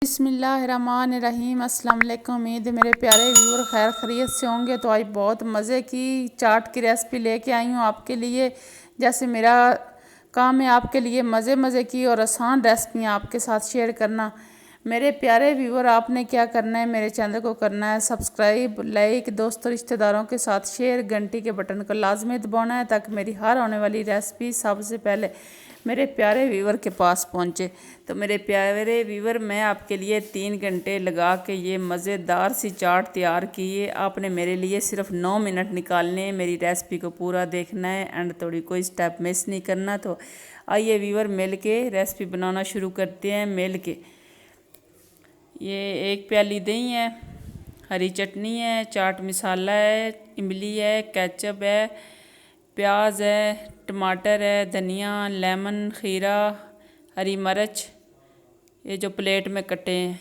बिस्मिल्लाहिर्रहमानिर्रहीम। अस्सलाम वालेकुम। उम्मीद है मेरे प्यारे व्यूअर खैर खैरियत से होंगे। तो आज बहुत मज़े की चाट की रेसिपी लेके आई हूँ आपके लिए। जैसे मेरा काम है आपके लिए मज़े की और आसान रेसिपियाँ आपके साथ शेयर करना। मेरे प्यारे व्यूअर, आपने क्या करना है, मेरे चैनल को करना है सब्सक्राइब, लाइक, दोस्तों रिश्तेदारों के साथ शेयर, घंटी के बटन को लाजमी दबाना है ताकि मेरी हर आने वाली रेसिपी सबसे पहले मेरे प्यारे व्यूअर के पास पहुंचे। तो मेरे प्यारे व्यूअर, मैं आपके लिए 3 घंटे लगा के ये मज़ेदार सी चाट तैयार की है। आपने मेरे लिए सिर्फ 9 मिनट निकालने हैं। मेरी रेसिपी को पूरा देखना है एंड थोड़ी कोई स्टेप मिस नहीं करना। तो आइए व्यूअर, मिल के रेसिपी बनाना शुरू करते हैं। मिल के ये 1 प्याली दही है, हरी चटनी है, चाट मसाला है, इमली है, केचप है, प्याज है, टमाटर है, धनिया, लेमन, खीरा, हरी मिर्च, ये जो प्लेट में कटे हैं।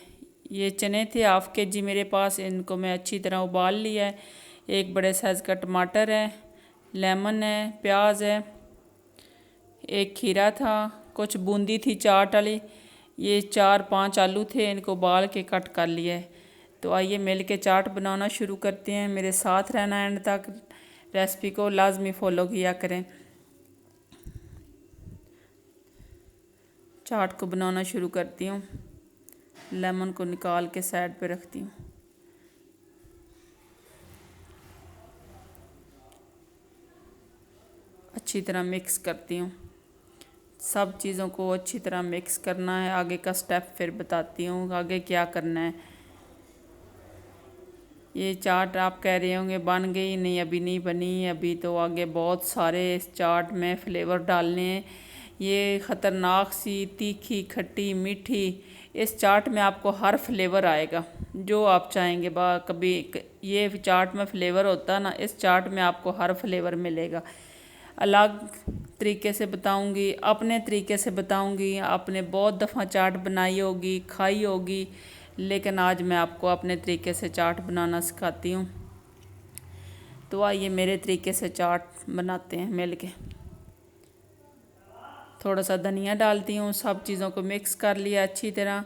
ये चने थे 1/2 kg मेरे पास, इनको मैं अच्छी तरह उबाल लिया है। 1 बड़े साइज़ का टमाटर है, लेमन है, प्याज है, 1 खीरा था, कुछ बूंदी थी चाट वाली, ये 4-5 आलू थे, इनको उबाल के कट कर लिया है। तो आइए मिल के चाट बनाना शुरू करते हैं। मेरे साथ रहना एंड तक, रेसिपी को लाजमी फॉलो किया करें। चाट को बनाना शुरू करती हूँ। लेमन को निकाल के साइड पे रखती हूँ। अच्छी तरह मिक्स करती हूँ। सब चीज़ों को अच्छी तरह मिक्स करना है। आगे का स्टेप फिर बताती हूँ आगे क्या करना है। ये चाट आप कह रहे होंगे बन गई, नहीं अभी नहीं बनी, अभी तो आगे बहुत सारे इस चाट में फ्लेवर डालने हैं। ये ख़तरनाक सी तीखी, खट्टी, मीठी, इस चाट में आपको हर फ्लेवर आएगा जो आप चाहेंगे। कभी ये चाट में फ्लेवर होता ना, इस चाट में आपको हर फ्लेवर मिलेगा। अलग तरीके से बताऊंगी, अपने तरीके से बताऊंगी। आपने बहुत दफ़ा चाट बनाई होगी, खाई होगी, लेकिन आज मैं आपको अपने तरीके से चाट बनाना सिखाती हूँ। तो आइए मेरे तरीके से चाट बनाते हैं मिल के। थोड़ा सा धनिया डालती हूँ। सब चीज़ों को मिक्स कर लिया अच्छी तरह।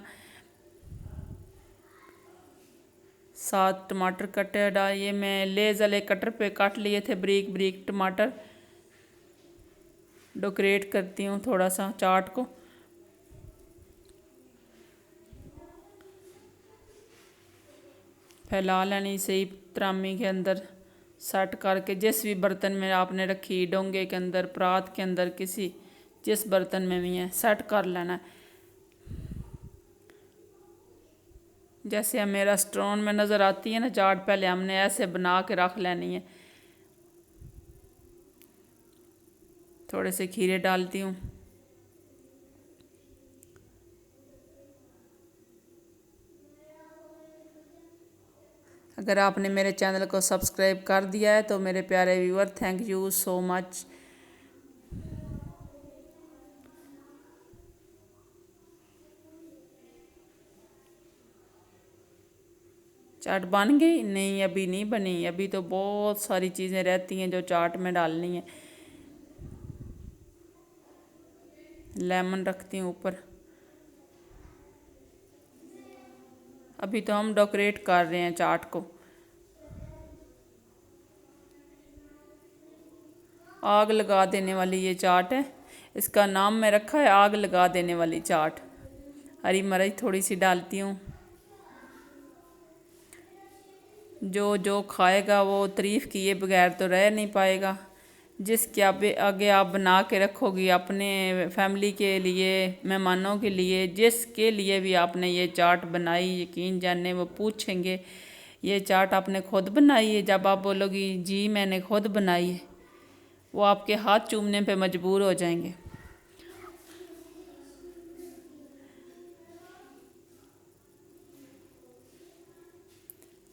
7 टमाटर कटे डालिए। मैं लेज़ वाले कटर पे काट लिए थे बारीक बारीक टमाटर। डेकोरेट करती हूँ थोड़ा सा चाट को। फैला लेनी सही त्रामी के अंदर सेट करके। जिस भी बर्तन में आपने रखी, डोंगे के अंदर, परात के अंदर, किसी जिस बर्तन में भी है सेट कर लेना है। जैसे हमें रेस्टोरेंट में नज़र आती है ना चाट, पहले हमने ऐसे बना के रख लेनी है। थोड़े से खीरे डालती हूँ। अगर आपने मेरे चैनल को सब्सक्राइब कर दिया है तो मेरे प्यारे viewer, thank you so much. चाट बन गई? नहीं अभी नहीं बनी, अभी तो बहुत सारी चीज़ें रहती हैं जो चाट में डालनी है। लेमन रखती हूँ ऊपर। अभी तो हम डेकोरेट कर रहे हैं चाट को। आग लगा देने वाली ये चाट है, इसका नाम मैं रखा है आग लगा देने वाली चाट। हरी मिर्च थोड़ी सी डालती हूँ। जो जो खाएगा वो तारीफ़ किए बगैर तो रह नहीं पाएगा। जिसके आगे आप बना के रखोगी अपने फैमिली के लिए, मेहमानों के लिए, जिसके लिए भी आपने ये चाट बनाई, यकीन जाने वो पूछेंगे ये चाट आपने खुद बनाई है। जब आप बोलोगी जी मैंने खुद बनाई है, वो आपके हाथ चूमने पे मजबूर हो जाएंगे।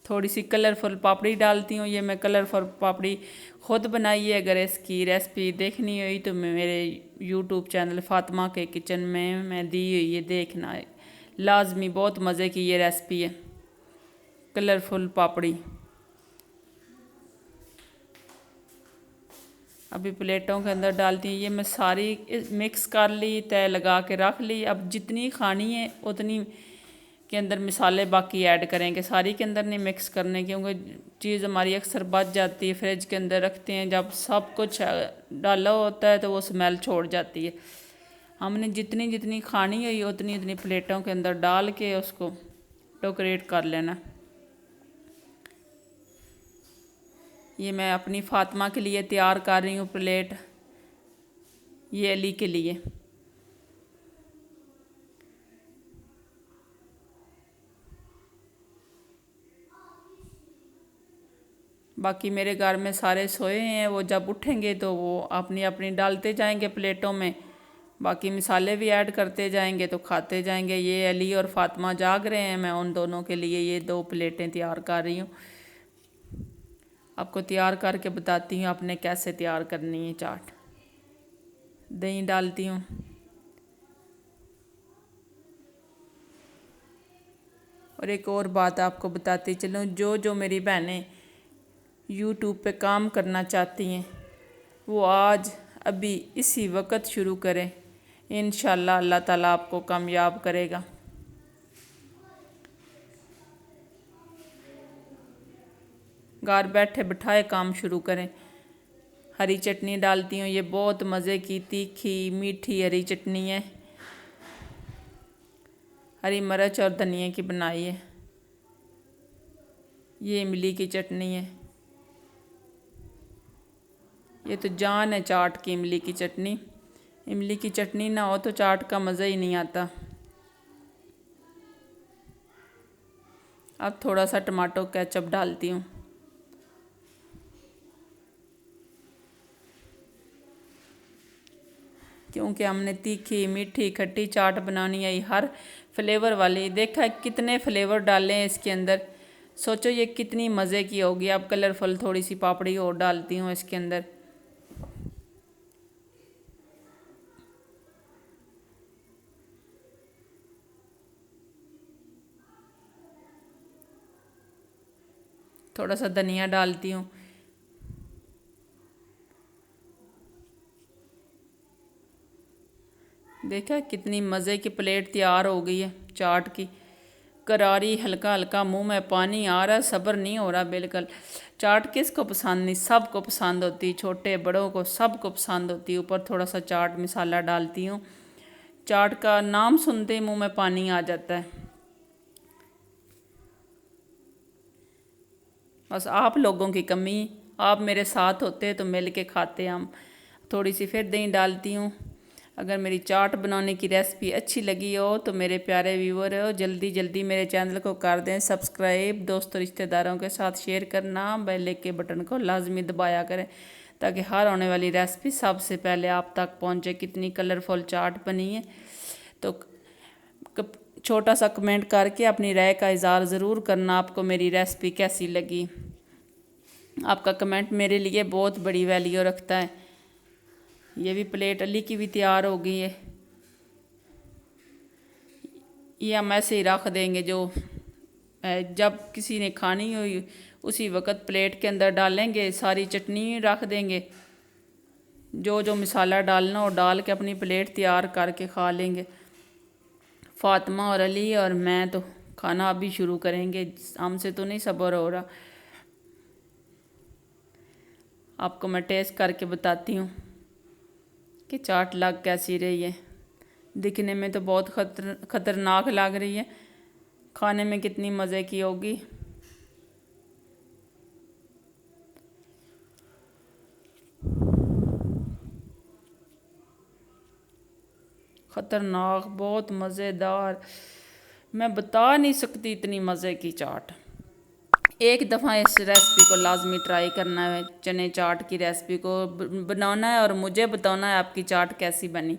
थोड़ी सी कलरफुल पापड़ी डालती हूँ। ये मैं कलरफुल पापड़ी ख़ुद बनाई है। अगर इसकी रेसिपी देखनी हुई तो मेरे यूट्यूब चैनल फ़ातिमा के किचन में मैं दी हुई है, देखना है लाजमी। बहुत मज़े की ये रेसिपी है, कलरफुल पापड़ी। अभी प्लेटों के अंदर डालती हूँ। ये मैं सारी मिक्स कर ली, तय लगा के रख ली। अब जितनी खानी है उतनी के अंदर मसाले बाकी ऐड करेंगे, सारी के अंदर नहीं मिक्स करने, क्योंकि चीज़ हमारी अक्सर बच जाती है, फ्रिज के अंदर रखते हैं, जब सब कुछ डाला होता है तो वो स्मेल छोड़ जाती है। हमने जितनी जितनी खानी है उतनी उतनी प्लेटों के अंदर डाल के उसको डेकोरेट कर लेना। ये मैं अपनी फातिमा के लिए तैयार कर रही हूँ प्लेट, ये अली के लिए। बाकी मेरे घर में सारे सोए हैं, वो जब उठेंगे तो वो अपनी अपनी डालते जाएंगे प्लेटों में, बाकी मसाले भी ऐड करते जाएंगे तो खाते जाएंगे। ये अली और फातिमा जाग रहे हैं, मैं उन दोनों के लिए ये 2 प्लेटें तैयार कर रही हूँ। आपको तैयार करके बताती हूँ आपने कैसे तैयार करनी है चाट। दही डालती हूँ, और एक और बात आपको बताती चलूँ, जो मेरी बहनें यूट्यूब पे काम करना चाहती हैं वो आज अभी इसी वक्त शुरू करें, इंशाल्लाह अल्लाह ताला आपको कामयाब करेगा। घर बैठे बिठाए काम शुरू करें। हरी चटनी डालती हूँ, ये बहुत मज़े की तीखी मीठी हरी चटनी है, हरी मिर्च और धनिया की बनाई है। ये इमली की चटनी है, ये तो जान है चाट की इमली की चटनी। इमली की चटनी ना हो तो चाट का मज़ा ही नहीं आता। अब थोड़ा सा टमाटो केचप डालती हूँ, क्योंकि हमने तीखी मीठी खट्टी चाट बनानी है, हर फ्लेवर वाली। देखा कितने फ्लेवर डाले हैं इसके अंदर, सोचो ये कितनी मज़े की होगी। अब कलरफुल थोड़ी सी पापड़ी और डालती हूँ इसके अंदर। थोड़ा सा धनिया डालती हूँ। देखा कितनी मज़े की प्लेट तैयार हो गई है चाट की, करारी, हल्का हल्का मुंह में पानी आ रहा है, सब्र नहीं हो रहा बिल्कुल। चाट किसको पसंद नहीं, सबको पसंद होती, छोटे बड़ों को सबको पसंद होती। ऊपर थोड़ा सा चाट मसाला डालती हूँ, चाट का नाम सुनते ही मुंह में पानी आ जाता है। बस आप लोगों की कमी, आप मेरे साथ होते तो मिल के खाते हम। थोड़ी सी फिर दही डालती हूँ। अगर मेरी चाट बनाने की रेसिपी अच्छी लगी हो तो मेरे प्यारे व्यूअर हो, जल्दी जल्दी मेरे चैनल को कर दें सब्सक्राइब, दोस्तों रिश्तेदारों के साथ शेयर करना, बेल के बटन को लाजमी दबाया करें ताकि हर आने वाली रेसिपी सबसे पहले आप तक पहुँचे। कितनी कलरफुल चाट बनी है, तो छोटा सा कमेंट करके अपनी राय का इज़हार ज़रूर करना, आपको मेरी रेसिपी कैसी लगी। आपका कमेंट मेरे लिए बहुत बड़ी वैल्यू रखता है। ये भी प्लेट अली की भी तैयार हो गई है, ये हम ऐसे ही रख देंगे, जो जब किसी ने खानी हो उसी वक्त प्लेट के अंदर डालेंगे, सारी चटनी रख देंगे, जो मसाला डालना हो डाल के अपनी प्लेट तैयार करके खा लेंगे। फातिमा और अली और मैं तो खाना अभी शुरू करेंगे, हमसे तो नहीं सब्र हो रहा। आपको मैं टेस्ट करके बताती हूँ कि चाट लग कैसी रही है। दिखने में तो बहुत खतरनाक लग रही है, खाने में कितनी मज़े की होगी। ख़तरनाक, बहुत मज़ेदार, मैं बता नहीं सकती इतनी मज़े की चाट। एक दफ़ा इस रेसिपी को लाजमी ट्राई करना है, चने चाट की रेसिपी को बनाना है और मुझे बताना है आपकी चाट कैसी बनी।